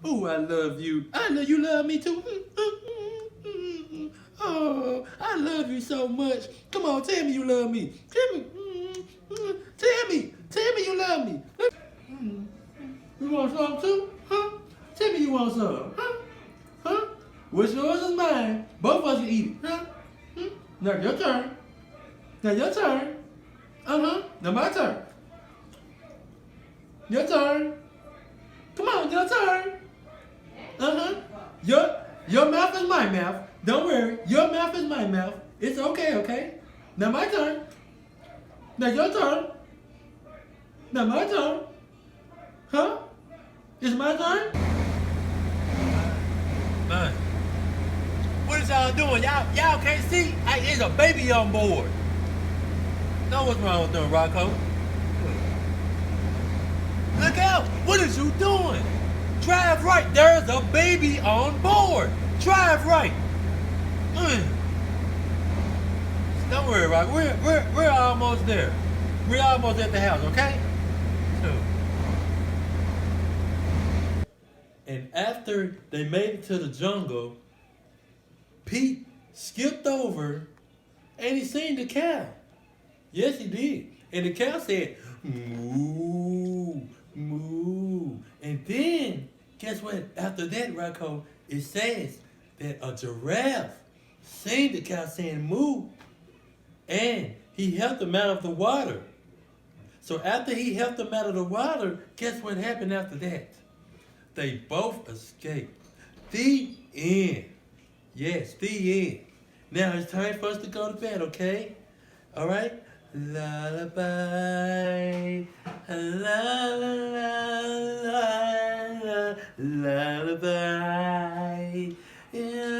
Oh, I love you. I know you love me too. Oh, I love you so much. Come on, tell me you love me. Tell me. Tell me. Tell me you love me. You want some too? Huh? Tell me you want some. Huh? Huh? What's yours is mine. Both of us can eat it. Huh? Now your turn. Now your turn. Now my turn. Your turn. Come on, your turn. Uh-huh. Your mouth is my mouth. Don't worry. Your mouth is my mouth. It's okay, okay? Now my turn. Now your turn. Now my turn. Huh? It's my turn? Man. What is y'all doing? Y'all can't see? There's a baby on board. Know what's wrong with them, Rocco? Look out! What is you doing? Drive right. There's a baby on board. Drive right. Don't worry, Rock. We're almost there. We're almost at the house, okay? And after they made it to the jungle, Pete skipped over and he seen the cow. Yes, he did. And the cow said, moo, moo. And then, guess what? After that, Rocco, it says that a giraffe seen the cow saying moo, and he helped him out of the water. So after he helped him out of the water, guess what happened after that? They both escaped. The end. Yes, the end. Now it's time for us to go to bed, okay? All right? Lullaby, la la la la, lullaby. Yeah.